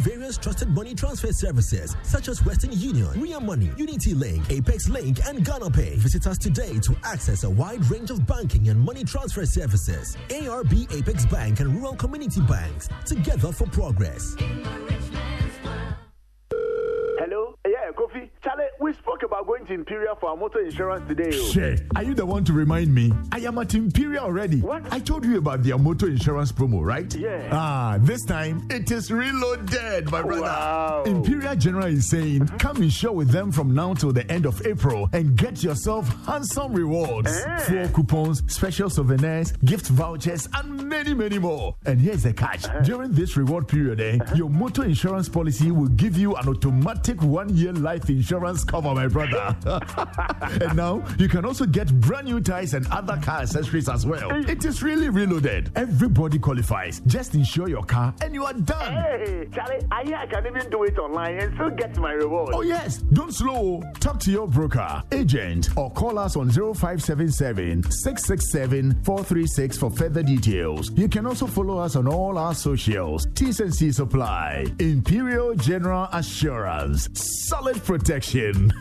various trusted money transfer services such as Western Union, Ria Money, Unity Link, Apex Link, and Ghana Pay. Visit us today to access a wide range of banking and money transfer services. ARB, Apex Bank, and Rural Community Banks, together for progress. Hello? Yeah, Kofi. Charlie, we spoke about going to Imperial for our motor insurance today. Shit, are you the one to remind me? I am at Imperial already. What? I told you about their motor insurance promo, right? Yeah. This time it is reloaded, my brother. Wow. Imperial General is saying, come insure with them from now till the end of April and get yourself handsome rewards. 4 coupons, special souvenirs, gift vouchers, and many, many more. And here's the catch. During this reward period, your motor insurance policy will give you an automatic 1-year life insurance cover, my brother. And now you can also get brand new tires and other car accessories as well. It is really reloaded. Everybody qualifies. Just insure your car and you are done. Hey, Charlie, I can even do it online and still get my reward. Oh yes, don't slow. Talk to your broker, agent, or call us on 0577 667 436 for further details. You can also follow us on all our socials. T&C Supply, Imperial General Assurance, solid protection.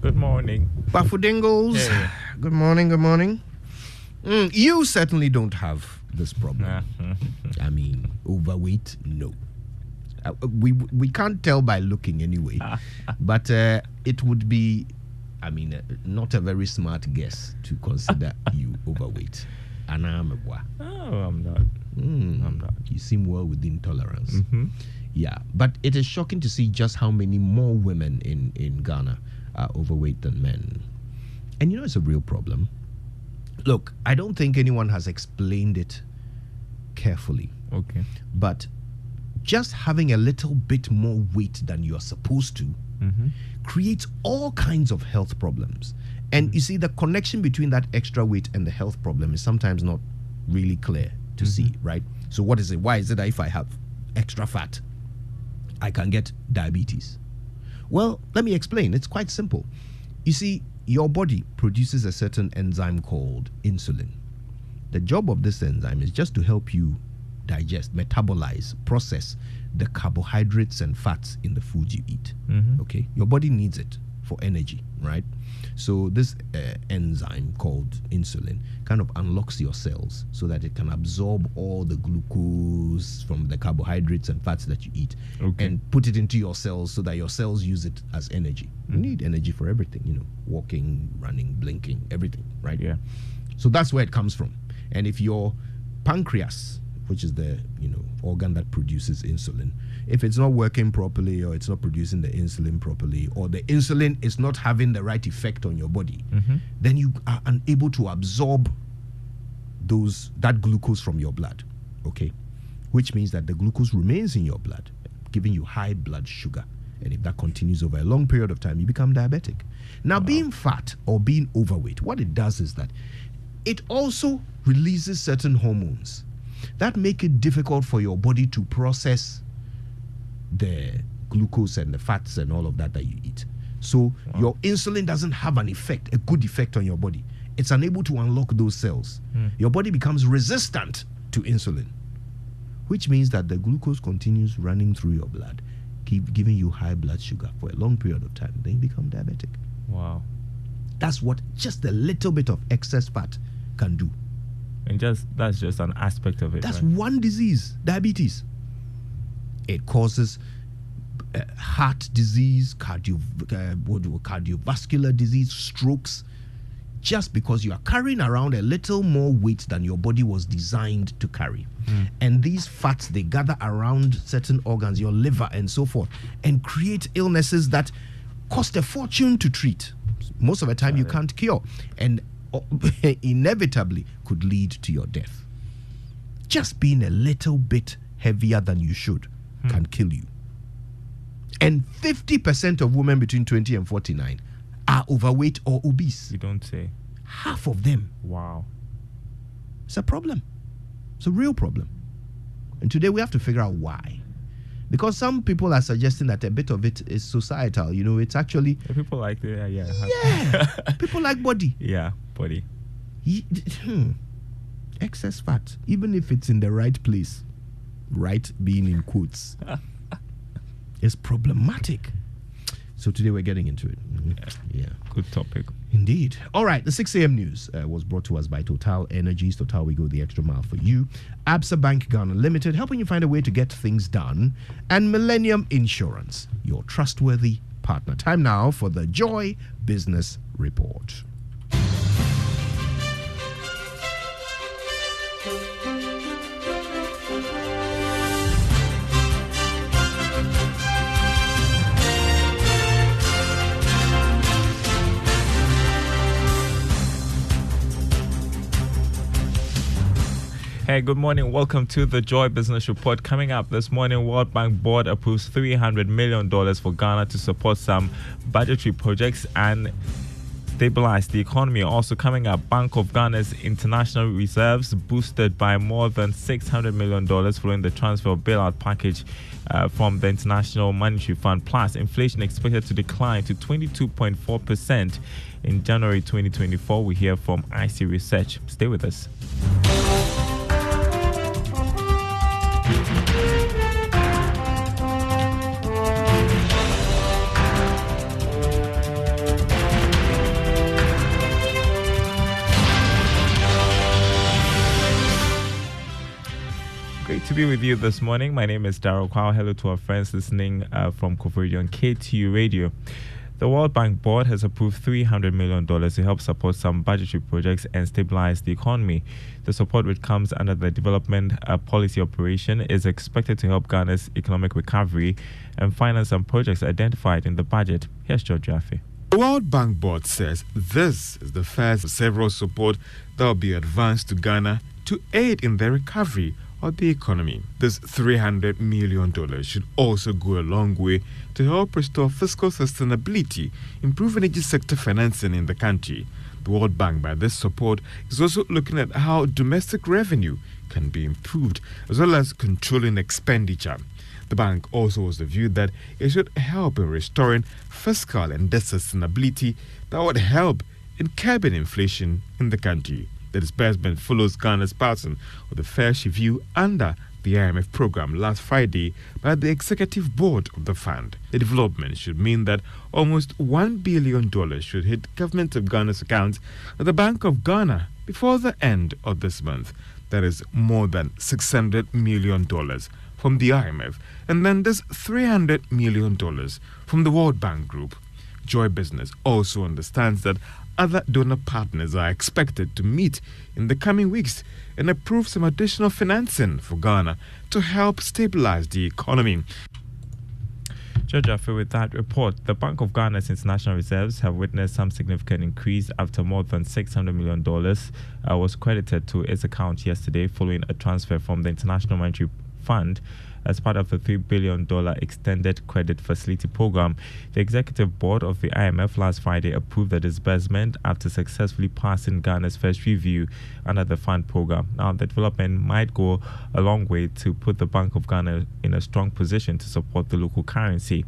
Good morning. Bafudingles. Hey. Good morning. You certainly don't have this problem. I mean, overweight, no. We can't tell by looking anyway. But it would be, not a very smart guess to consider you overweight. And I'm not. I'm not. You seem well within tolerance. Yeah, but it is shocking to see just how many more women in Ghana are overweight than men. And it's a real problem. Look, I don't think anyone has explained it carefully. Okay. But just having a little bit more weight than you're supposed to creates all kinds of health problems. And you see, the connection between that extra weight and the health problem is sometimes not really clear to see, right? So what is it? Why is it that if I have extra fat, I can get diabetes? Well, let me explain. It's quite simple. You see, your body produces a certain enzyme called insulin. The job of this enzyme is just to help you digest, metabolize, process the carbohydrates and fats in the food you eat. Okay? Your body needs it for energy, right? So this enzyme called insulin kind of unlocks your cells so that it can absorb all the glucose from the carbohydrates and fats that you eat and put it into your cells so that your cells use it as energy. You need energy for everything, walking, running, blinking, everything, right? Yeah. So that's where it comes from. And if your pancreas, which is the organ that produces insulin, if it's not working properly, or it's not producing the insulin properly, or the insulin is not having the right effect on your body, then you are unable to absorb that glucose from your blood. Okay, which means that the glucose remains in your blood, giving you high blood sugar. And if that continues over a long period of time, you become diabetic. Now, being fat or being overweight, what it does is that it also releases certain hormones that make it difficult for your body to process the glucose and the fats and all of that you eat. So your insulin doesn't have a good effect on your body. It's unable to unlock those cells. Your body becomes resistant to insulin, which means that the glucose continues running through your blood, keep giving you high blood sugar for a long period of time. Then you become diabetic. Wow. That's what just a little bit of excess fat can do. And that's just an aspect of it. That's right? one disease, diabetes. It causes heart disease, cardiovascular disease, strokes, just because you are carrying around a little more weight than your body was designed to carry. And these fats, they gather around certain organs, your liver and so forth, and create illnesses that cost a fortune to treat. Most of the time you can't cure, and inevitably could lead to your death. Just being a little bit heavier than you should can kill you. And 50% of women between 20 and 49 are overweight or obese. You don't say. Half of them. Wow. It's a problem. It's a real problem. And today we have to figure out why. Because some people are suggesting that a bit of it is societal. It's actually... People like that, Yeah. People like body. Yeah, body. Excess fat, even if it's in the right place, right being in quotes, is problematic. So today we're getting into it. Yeah. Good topic. Indeed. All right. The 6 a.m. news was brought to us by Total Energies. Total, we go the extra mile for you. Absa Bank Ghana Limited, helping you find a way to get things done. And Millennium Insurance, your trustworthy partner. Time now for the Joy Business Report. Hey, good morning. Welcome to the Joy Business Report. Coming up this morning, World Bank Board approves $300 million for Ghana to support some budgetary projects and stabilize the economy. Also coming up, Bank of Ghana's international reserves boosted by more than $600 million following the transfer of bailout package from the International Monetary Fund. Plus, inflation expected to decline to 22.4% in January 2024. We hear from IC Research. Stay with us. Great to be with you this morning. My name is Daryl Kwao. Hello to our friends listening from Koforidua on KTU Radio. The World Bank Board has approved $300 million to help support some budgetary projects and stabilize the economy. The support, which comes under the Development Policy Operation, is expected to help Ghana's economic recovery and finance some projects identified in the budget. Here's George Jaffe. The World Bank Board says this is the first of several support that will be advanced to Ghana to aid in the recovery of the economy. This $300 million should also go a long way to help restore fiscal sustainability, improve energy sector financing in the country. The World Bank, by this support, is also looking at how domestic revenue can be improved, as well as controlling expenditure. The bank also has the view that it should help in restoring fiscal and debt sustainability that would help in curbing inflation in the country. The disbursement follows Ghana's passing of the first review under the IMF program last Friday by the executive board of the fund. The development should mean that almost $1 billion should hit government of Ghana's accounts at the Bank of Ghana before the end of this month. That is more than $600 million from the IMF, and then this $300 million from the World Bank Group. Joy Business also understands that other donor partners are expected to meet in the coming weeks and approve some additional financing for Ghana to help stabilize the economy. George Jaffe with that report. The Bank of Ghana's international reserves have witnessed some significant increase after more than $600 million was credited to its account yesterday following a transfer from the International Monetary Fund as part of the $3 billion extended credit facility program. The executive board of the IMF last Friday approved the disbursement after successfully passing Ghana's first review under the fund program. Now, the development might go a long way to put the Bank of Ghana in a strong position to support the local currency.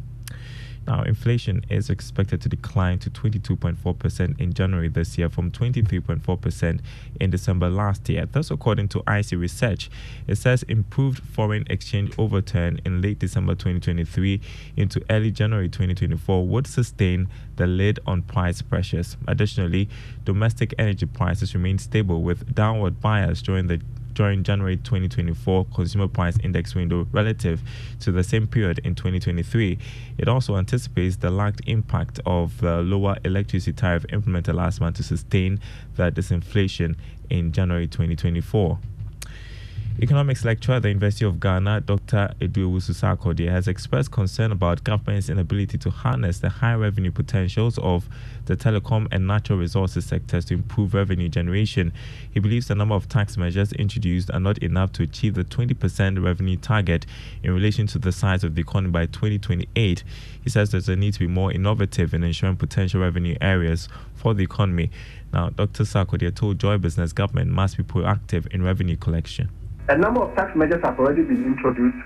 Now, inflation is expected to decline to 22.4% in January this year from 23.4% in December last year. Thus, according to IC Research, it says improved foreign exchange overturn in late December 2023 into early January 2024 would sustain the lid on price pressures. Additionally, domestic energy prices remain stable with downward bias during January 2024 consumer price index window relative to the same period in 2023. It also anticipates the lagged impact of the lower electricity tariff implemented last month to sustain the disinflation in January 2024. Economics lecturer at the University of Ghana, Dr. Eduowusu Sarkodie, has expressed concern about government's inability to harness the high revenue potentials of the telecom and natural resources sectors to improve revenue generation. He believes the number of tax measures introduced are not enough to achieve the 20% revenue target in relation to the size of the economy by 2028. He says there's a need to be more innovative in ensuring potential revenue areas for the economy. Now, Dr. Sarkodie told Joy Business government must be proactive in revenue collection. A number of tax measures have already been introduced,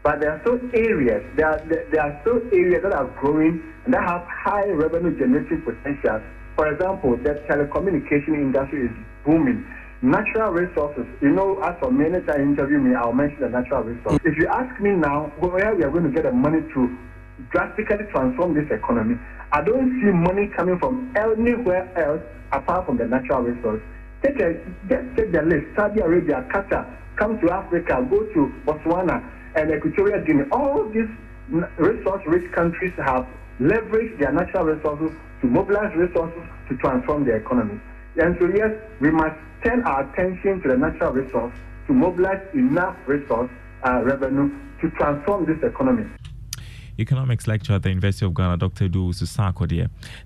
but there are still areas. There are still areas that are growing and that have high revenue generating potential. For example, the telecommunication industry is booming. natural resources. You know, as for me, anytime you interview me, I'll mention the natural resources. If you ask me now where we are going to get the money to drastically transform this economy, I don't see money coming from anywhere else apart from the natural resource. Just take the list. Saudi Arabia, Qatar, come to Africa, go to Botswana and Equatorial Guinea. All these resource-rich countries have leveraged their natural resources to mobilize resources to transform the economy. And so, yes, we must turn our attention to the natural resource to mobilize enough resource revenue to transform this economy. Economics lecturer at the University of Ghana, Dr. Edu Susako.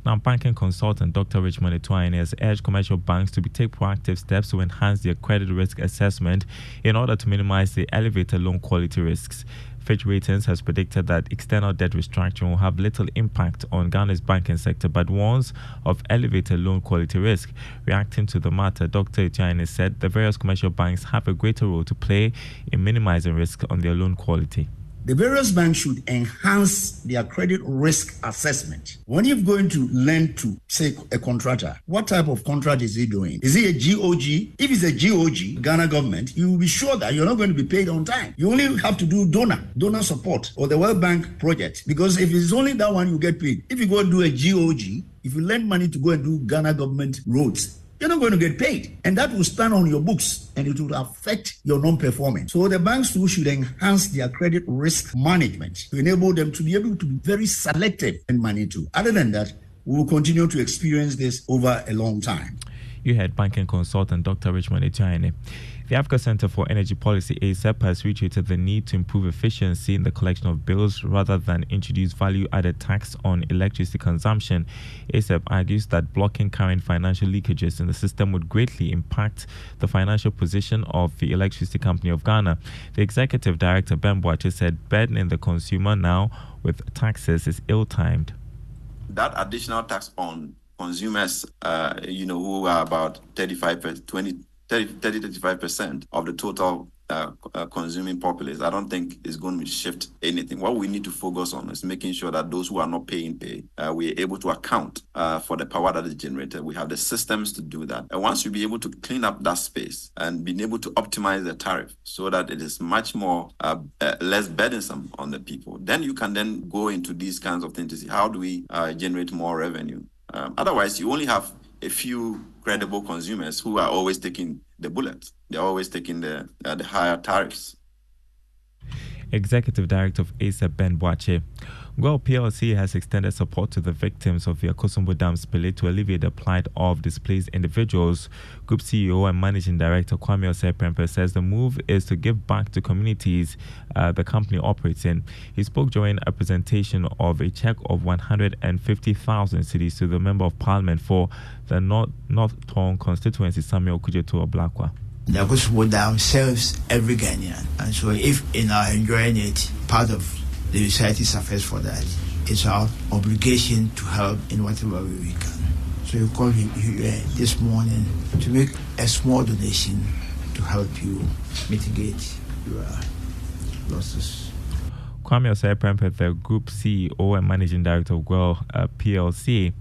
Now, banking consultant Dr. Richmond Etuaine has urged commercial banks to take proactive steps to enhance their credit risk assessment in order to minimize the elevated loan quality risks. Fitch Ratings has predicted that external debt restructuring will have little impact on Ghana's banking sector, but warns of elevated loan quality risk. Reacting to the matter, Dr. Etuaine said the various commercial banks have a greater role to play in minimizing risk on their loan quality. The various banks should enhance their credit risk assessment. When you're going to lend to, say, a contractor, what type of contract is he doing? Is he a GOG? If it's a GOG, Ghana government, you will be sure that you're not going to be paid on time. You only have to do donor support or the World Bank project, because if it's only that one, you get paid. If you go and do a GOG, if you lend money to go and do Ghana government roads, you're not going to get paid. And that will stand on your books and it will affect your non-performance. So the banks too should enhance their credit risk management to enable them to be able to be very selective in money too. Other than that, we will continue to experience this over a long time. You heard banking consultant Dr. Richmond Etuaine. The Africa Center for Energy Policy, ASEP, has reiterated the need to improve efficiency in the collection of bills rather than introduce value-added tax on electricity consumption. ASEP argues that blocking current financial leakages in the system would greatly impact the financial position of the Electricity Company of Ghana. The executive director, Ben Boakye, said burdening the consumer now with taxes is ill-timed. That additional tax on consumers, who are about 30-35% of the total consuming populace, I don't think is going to shift anything. What we need to focus on is making sure that those who are not paying pay. We are able to account for the power that is generated. We have the systems to do that. And once we be able to clean up that space and being able to optimize the tariff so that it is much more less burdensome on the people, then you can then go into these kinds of things to see how do we generate more revenue. Otherwise, you only have a few credible consumers who are always taking the bullet. They're always taking the higher tariffs. Executive Director of ASEP, Ben Boakye. Gwel PLC has extended support to the victims of the Akosombo Dam spill to alleviate the plight of displaced individuals. Group CEO and Managing Director Kwame Osei-Prempeh says the move is to give back to communities the company operates in. He spoke during a presentation of a check of 150,000 cedis to the Member of Parliament for the North Tong constituency, Samuel Kujeto Oblakwa. The Akosombo Dam serves every Ghanaian, and so if in our enjoying it, part of the society suffers for that, it's our obligation to help in whatever way we can. So you call here this morning to make a small donation to help you mitigate your losses. Kwame Osei-Prempeh, the Group CEO and Managing Director of Gwel PLC.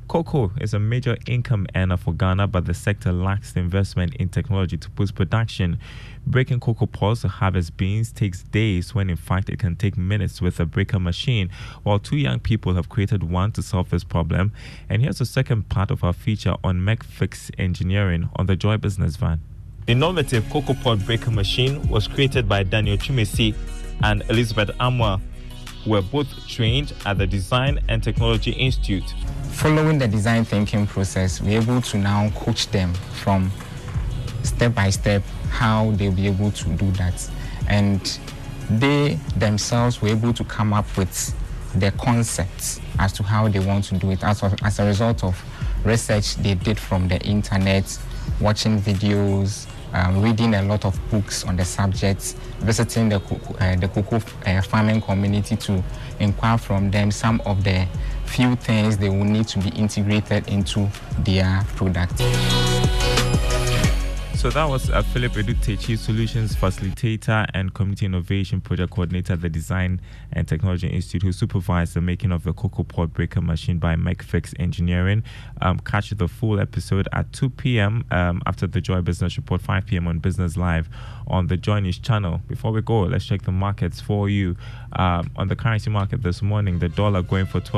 Cocoa is a major income earner for Ghana, but the sector lacks the investment in technology to boost production. Breaking cocoa pods to harvest beans takes days when in fact it can take minutes with a breaker machine, while two young people have created one to solve this problem. And here's the second part of our feature on MechFix Engineering on the Joy Business Van. The innovative cocoa pod breaker machine was created by Daniel Chumesi and Elizabeth Amwa, who were both trained at the Design and Technology Institute. Following the design thinking process, we're able to now coach them from step by step how they'll be able to do that. And they themselves were able to come up with their concepts as to how they want to do it as a result of research they did from the internet, watching videos, reading a lot of books on the subjects, visiting the cocoa farming community to inquire from them some of the few things they will need to be integrated into their product. So So that was Philip Edute, Chief Solutions Facilitator and Community Innovation Project Coordinator at the Design and Technology Institute, who supervised the making of the Cocoa Pod Breaker machine by McFix Engineering. Catch the full episode at 2 p.m. After the Joy Business Report, 5 p.m. on Business Live on the Joy News channel. Before we go, let's check the markets for you. On the currency market this morning, the dollar going for 12.